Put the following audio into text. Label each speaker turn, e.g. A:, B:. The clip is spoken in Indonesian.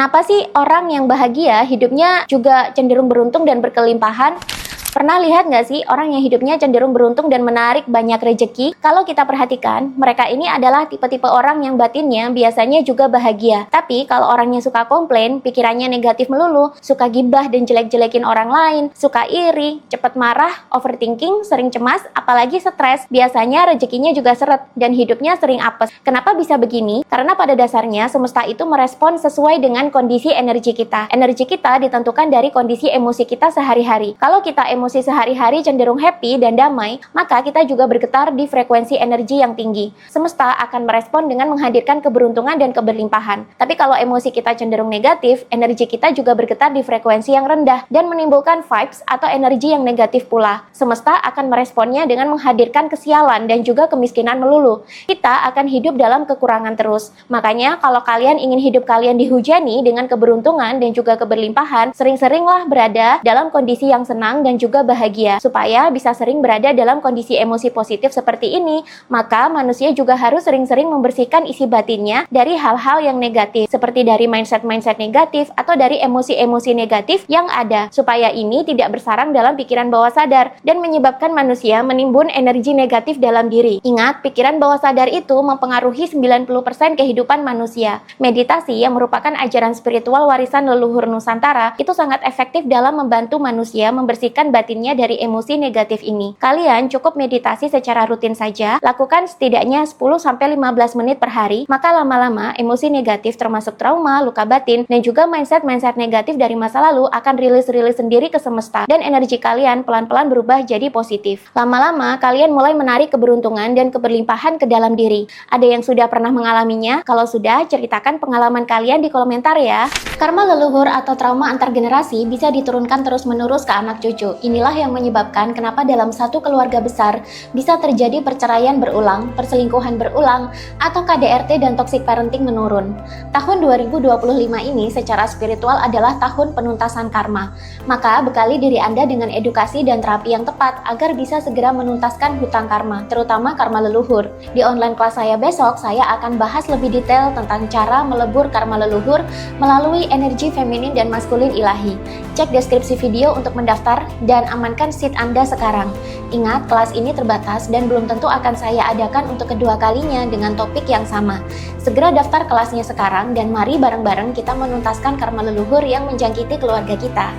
A: Kenapa sih orang yang bahagia hidupnya juga cenderung beruntung dan berkelimpahan? Pernah lihat nggak sih orang yang hidupnya cenderung beruntung dan menarik banyak rejeki? Kalau kita perhatikan, mereka ini adalah tipe-tipe orang yang batinnya biasanya juga bahagia. Tapi kalau orangnya suka komplain, pikirannya negatif melulu, suka gibah dan jelek-jelekin orang lain, suka iri, cepat marah, overthinking, sering cemas, apalagi stres, biasanya rezekinya juga seret dan hidupnya sering apes. Kenapa bisa begini? Karena pada dasarnya semesta itu merespon sesuai dengan kondisi energi kita. Energi kita ditentukan dari kondisi emosi kita sehari-hari. Kalau kita emosi sehari-hari cenderung happy dan damai, maka kita juga bergetar di frekuensi energi yang tinggi. Semesta akan merespon dengan menghadirkan keberuntungan dan keberlimpahan. Tapi kalau emosi kita cenderung negatif, energi kita juga bergetar di frekuensi yang rendah dan menimbulkan vibes atau energi yang negatif pula. Semesta akan meresponnya dengan menghadirkan kesialan dan juga kemiskinan melulu. Kita akan hidup dalam kekurangan terus. Makanya kalau kalian ingin hidup kalian dihujani dengan keberuntungan dan juga keberlimpahan, sering-seringlah berada dalam kondisi yang senang dan juga bahagia, supaya bisa sering berada dalam kondisi emosi positif seperti ini. Maka manusia juga harus sering-sering membersihkan isi batinnya dari hal-hal yang negatif, seperti dari mindset-mindset negatif atau dari emosi-emosi negatif yang ada, supaya ini tidak bersarang dalam pikiran bawah sadar dan menyebabkan manusia menimbun energi negatif dalam diri. Ingat, pikiran bawah sadar itu mempengaruhi 90% kehidupan manusia. Meditasi yang merupakan ajaran spiritual warisan leluhur Nusantara itu sangat efektif dalam membantu manusia membersihkan batinnya dari emosi negatif ini. Kalian cukup meditasi secara rutin saja, lakukan setidaknya 10-15 menit per hari, maka lama-lama emosi negatif termasuk trauma, luka batin, dan juga mindset-mindset negatif dari masa lalu akan rilis-rilis sendiri ke semesta, dan energi kalian pelan-pelan berubah jadi positif. Lama-lama, kalian mulai menarik keberuntungan dan keberlimpahan ke dalam diri. Ada yang sudah pernah mengalaminya? Kalau sudah, ceritakan pengalaman kalian di komentar ya. Karma leluhur atau trauma antar generasi bisa diturunkan terus-menerus ke anak cucu. Inilah yang menyebabkan kenapa dalam satu keluarga besar bisa terjadi perceraian berulang, perselingkuhan berulang, atau KDRT dan toxic parenting menurun. Tahun 2025 ini secara spiritual adalah tahun penuntasan karma. Maka bekali diri Anda dengan edukasi dan terapi yang tepat agar bisa segera menuntaskan hutang karma, terutama karma leluhur. Di online kelas saya besok, saya akan bahas lebih detail tentang cara melebur karma leluhur melalui energi feminin dan maskulin ilahi. Cek deskripsi video untuk mendaftar dan amankan seat Anda sekarang. Ingat, kelas ini terbatas dan belum tentu akan saya adakan untuk kedua kalinya dengan topik yang sama. Segera daftar kelasnya sekarang dan mari bareng-bareng kita menuntaskan karma leluhur yang menjangkiti keluarga kita.